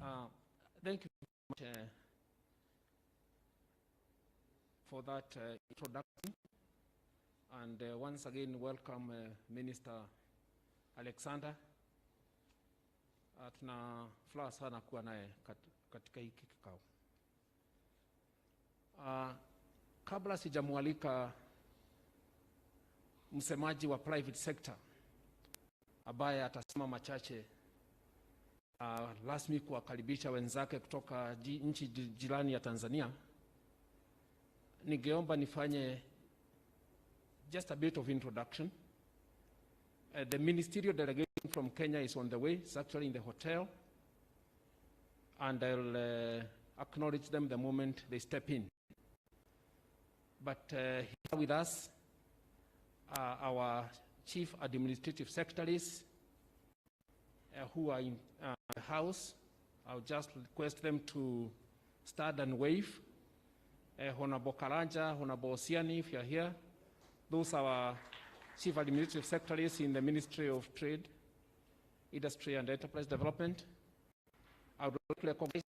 Uh, Thank you very much for that introduction. And once again, welcome Minister Alexander. Tuna furaha sana kuwa naye katika hiki kikao. Kabla sijamwalika msemaji wa private sector ambaye atasema machache rasmi kuwakaribisha wenzake kutoka nchi jirani ya Tanzania, ningeomba nifanye just a bit of introduction. The ministerial delegation from Kenya is on the way. It's actually in the hotel, and I'll acknowledge them the moment they step in. But here with us are our chief administrative secretaries who are in the house. I'll just request them to stand and wave. Honorable Karanja, Honorable Osiani, if you're here. Those are our chief administrative secretaries in the Ministry of Trade, Industry and Enterprise Development. I would like to recognize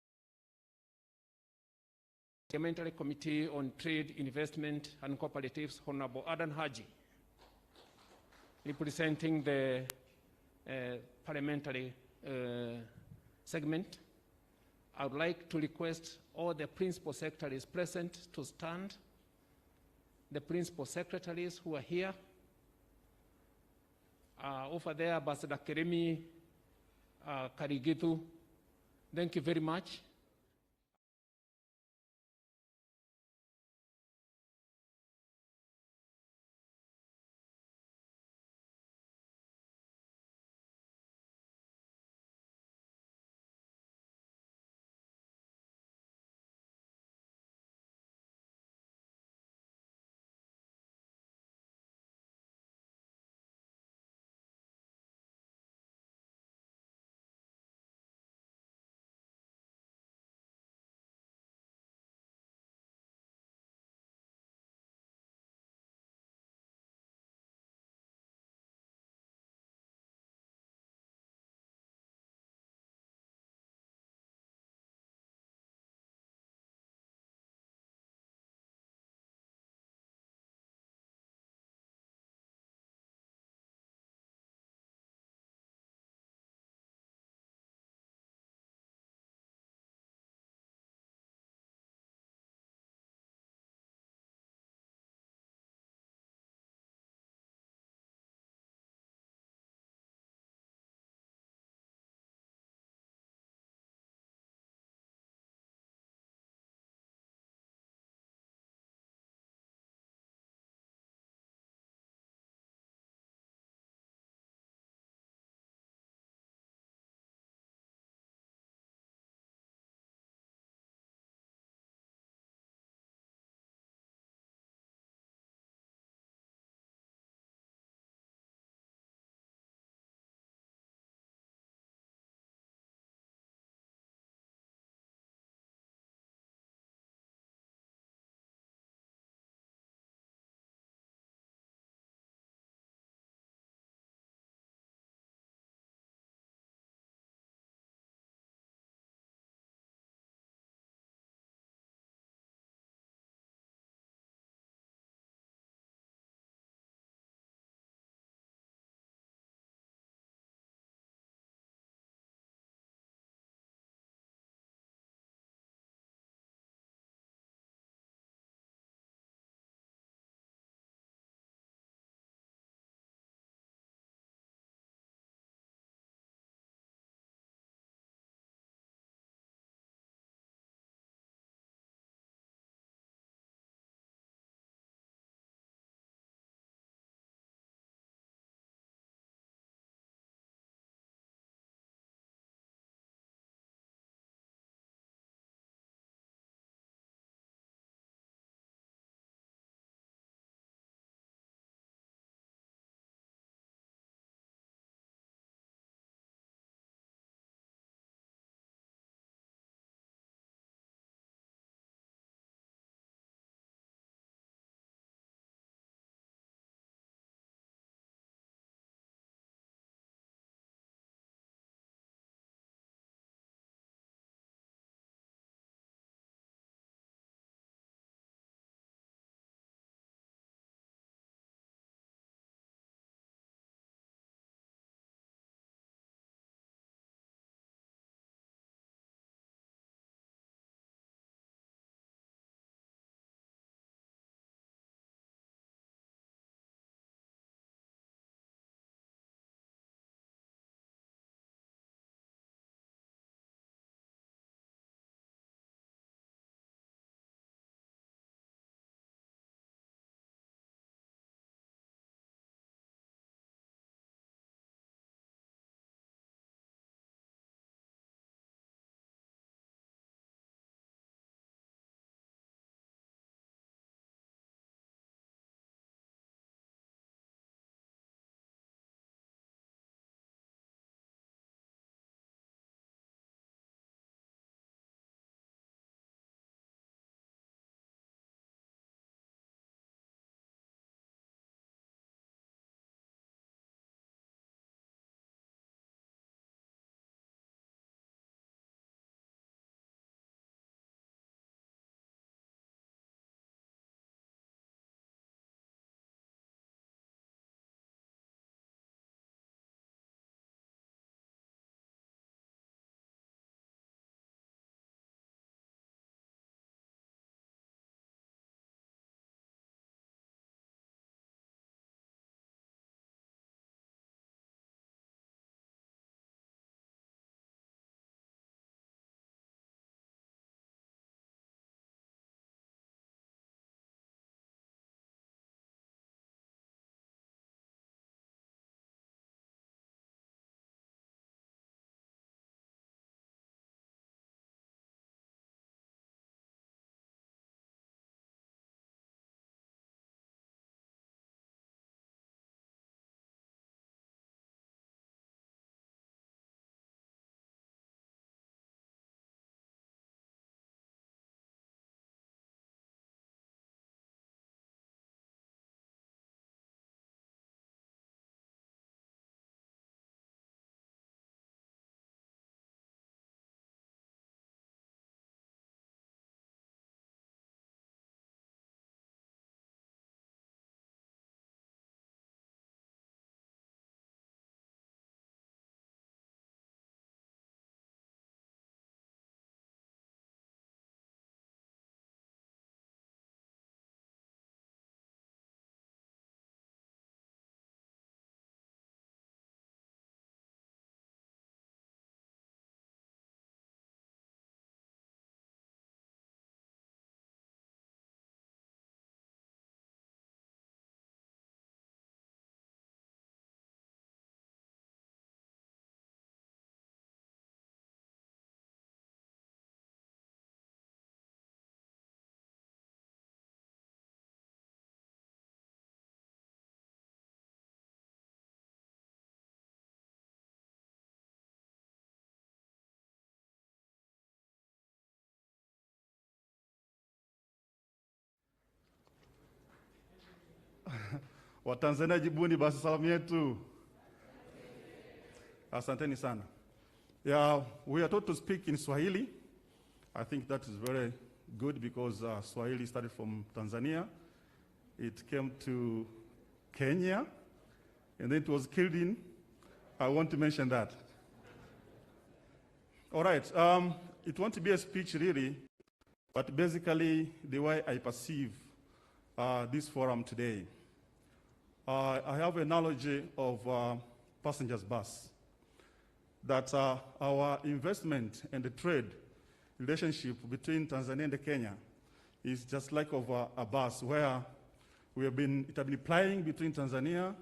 the Parliamentary Committee on Trade, Investment and Cooperatives, Honorable Adan Haji, representing the parliamentary segment. I would like to request all the principal secretaries present to stand. The principal secretaries who are here. Over there, Ambassador Keremi Karigitu, thank you very much. Watanzania jibuni basi salamu yetu. Asanteni sana. Yeah, we are taught to speak in Swahili. I think that is very good because Swahili started from Tanzania. It came to Kenya, and then it was killed in. I want to mention that. All right, it won't be a speech really, but basically the way I perceive this forum today. I have a knowledge of passengers bus, that our investment and the trade relationship between Tanzania and Kenya is just like of a bus where it has been plying between Tanzania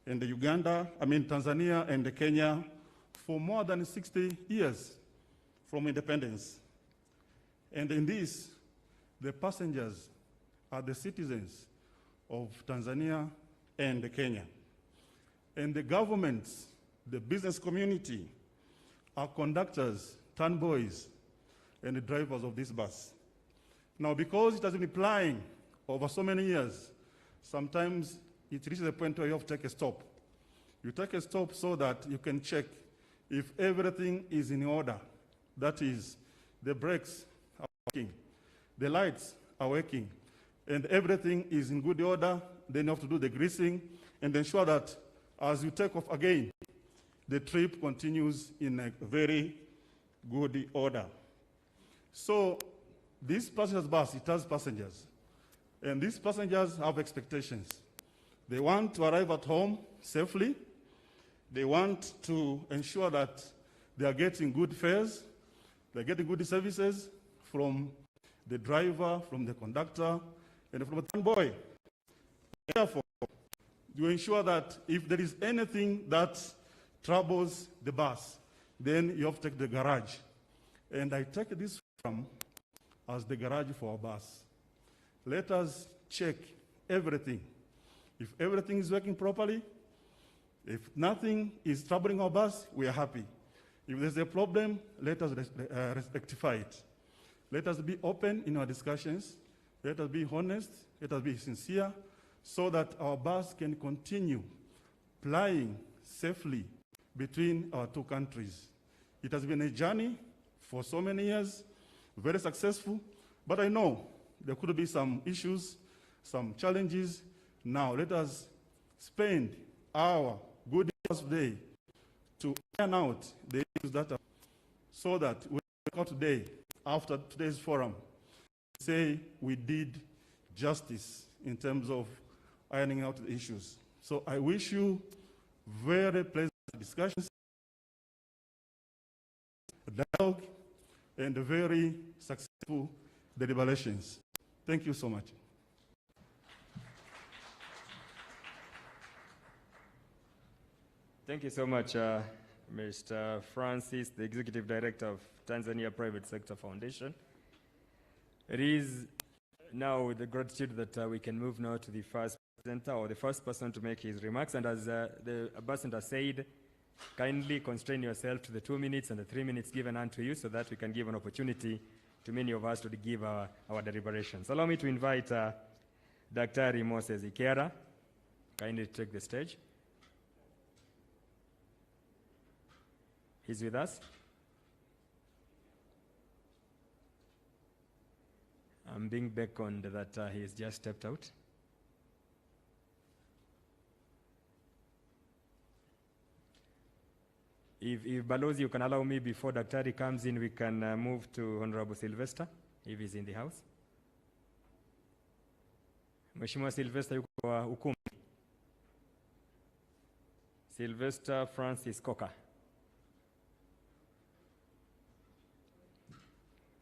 and Tanzania and Kenya for more than 60 years from independence. And in this, the passengers are the citizens of Tanzania and Kenya. And the governments, the business community, are conductors, turnboys, and the drivers of this bus. Now, because it has been plying over so many years, sometimes it reaches a point where you have to take a stop. You take a stop so that you can check if everything is in order. That is, the brakes are working, the lights are working, and everything is in good order. Then you have to do the greasing and ensure that as you take off again, the trip continues in a very good order. So this passenger bus, it has passengers. And these passengers have expectations. They want to arrive at home safely. They want to ensure that they are getting good fares, they're getting good services from the driver, from the conductor, and from the turnboy. Therefore, you ensure that if there is anything that troubles the bus, then you have to take the garage. And I take this from as the garage for our bus. Let us check everything. If everything is working properly, if nothing is troubling our bus, we are happy. If there's a problem, let us rectify it. Let us be open in our discussions. Let us be honest. Let us be sincere so that our bus can continue plying safely between our two countries. It has been a journey for so many years, very successful, but I know there could be some issues, some challenges. Now let us spend our good hours today to iron out the issues that are, so that we come out today, after today's forum, say we did justice in terms of ironing out the issues. So I wish you very pleasant discussions, dialogue, and very successful deliberations. Thank you so much. Thank you so much, Mr. Francis, the Executive Director of Tanzania Private Sector Foundation. It is now with the gratitude that we can move now to the first presenter or the first person to make his remarks. And as the ambassador said, kindly constrain yourself to the 2 minutes and the 3 minutes given unto you so that we can give an opportunity to many of us to give our deliberations. Allow me to invite Dr. Moses Ikera, kindly take the stage. He's with us. I'm being beckoned that he has just stepped out. If Balozi, you can allow me before Daktari comes in, we can move to Honorable Sylvester, if he's in the house. Mheshimiwa Sylvester yuko kwa ukumbi. Sylvester Francis Coker.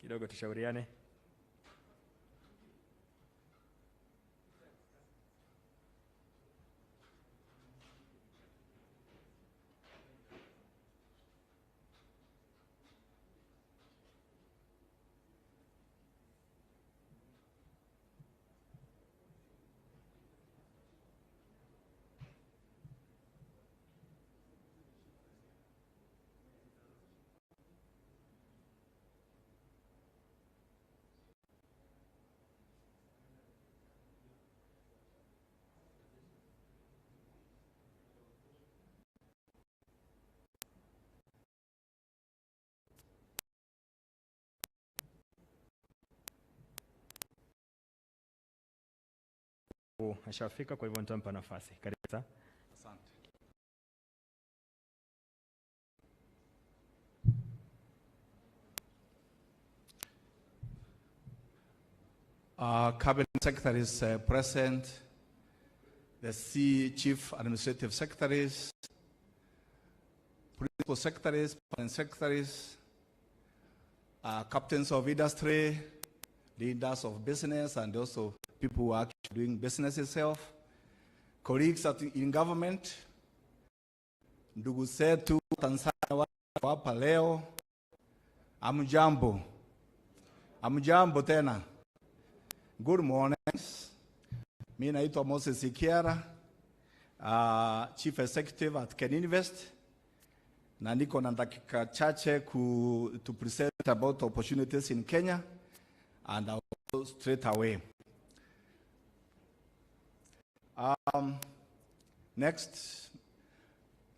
Kidogo tushauriane. ashafika, kwa hivyo nitampa nafasi. Karibu sana. Asante. Cabinet secretaries present, the chief administrative secretaries, principal secretaries, permanent secretaries, captains of industry, leaders of business, and also people who are actually doing business itself, colleagues in government, ndugu zetu Tanzania hapa leo, amjambo. Amjambo tena. Good morning. Mimi naitwa Moses Ikiara, Chief Executive at Kwenye Invest. Na niko na dakika chache to present about opportunities in Kenya, and I'll go straight away. Next,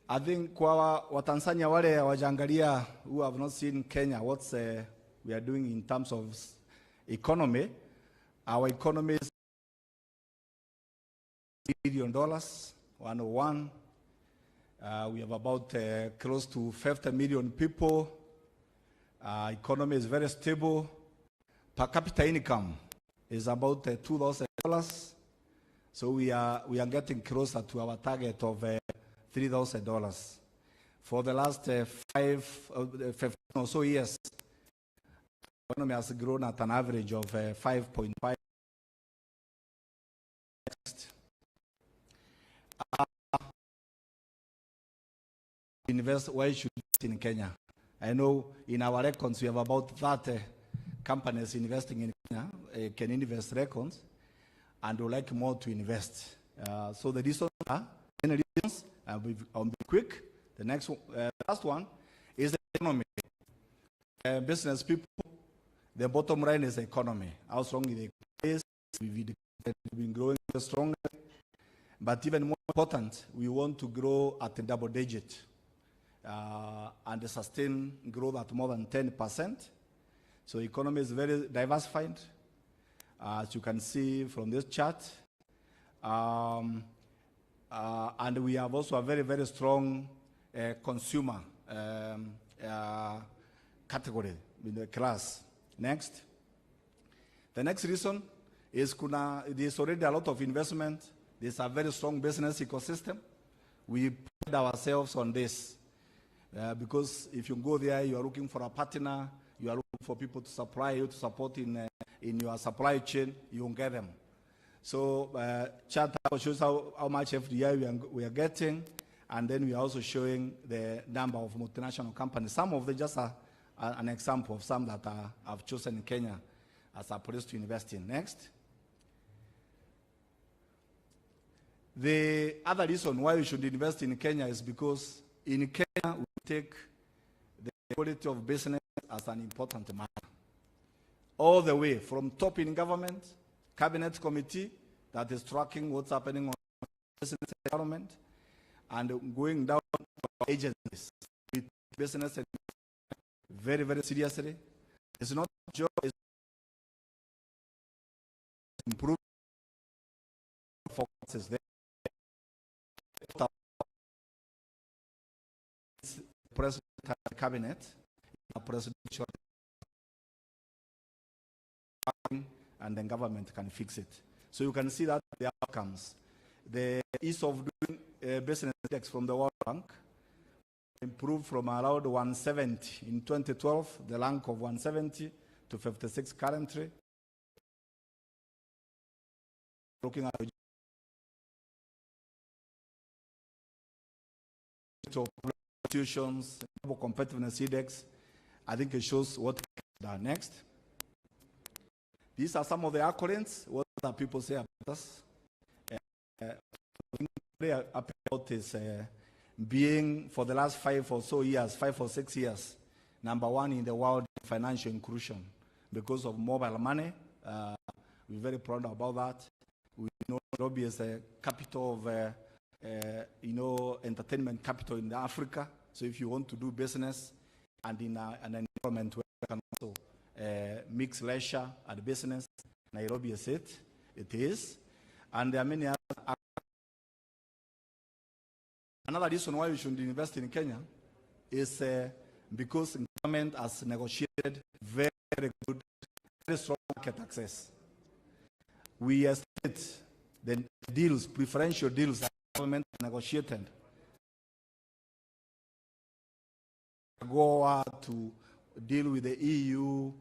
I think kwa Watanzania wale wajangalia who have not seen Kenya, what we are doing in terms of economy. Our economy is $1 billion, 101. We have about close to 50 million people. Economy is very stable. Per capita income is about $2,000. So we are getting closer to our target of $3,000. For the last 15 or so years, the economy has grown at an average of 5.5. Invest, why should invest in Kenya? I know in our records we have about 30 companies investing in Kenya, can invest records, and would like more to invest. So the reasons are many reasons. I'll be quick. The last one is the economy. Business people, the bottom line is the economy. How strong is the economy? We've been growing stronger, but even more important, we want to grow at a double digit. And sustain growth at more than 10%. So economy is very diversified, as you can see from this chart. And we have also a very, very strong consumer category in the class. Next. The next reason is there's already a lot of investment. There's a very strong business ecosystem. We pride ourselves on this. Because if you go there, you are looking for a partner, you are looking for people to supply you, to support in your supply chain, you won't get them. So chart shows how much FDI we are getting, and then we are also showing the number of multinational companies. Some of them just are an example of some that have chosen in Kenya as a place to invest in. Next. The other reason why we should invest in Kenya is because in Kenya, we take the quality of business as an important matter. All the way from top in government, cabinet committee that is tracking what's happening on business environment, and going down to agencies with business very, very seriously. It's not a job, it's improve focus there. President cabinet, a presidential, and then government can fix it. So you can see that the outcomes. The ease of doing business index from the World Bank improved from around 170 in 2012, the rank of 170 to 56 currently. Looking at institutions, competitiveness index, I think it shows what done next. These are some of the accolades. What do people say about us? About is being for the last 5 or 6 years, #1 in the world in financial inclusion because of mobile money. We're very proud about that. We know Nairobi is a capital of entertainment capital in Africa. So if you want to do business and in an environment where you can also mix leisure and business, Nairobi is it. It is. And there are many other. Another reason why we should invest in Kenya is because the government has negotiated very good, very strong market access. We estimate the deals, preferential deals that the government negotiated go to deal with the EU,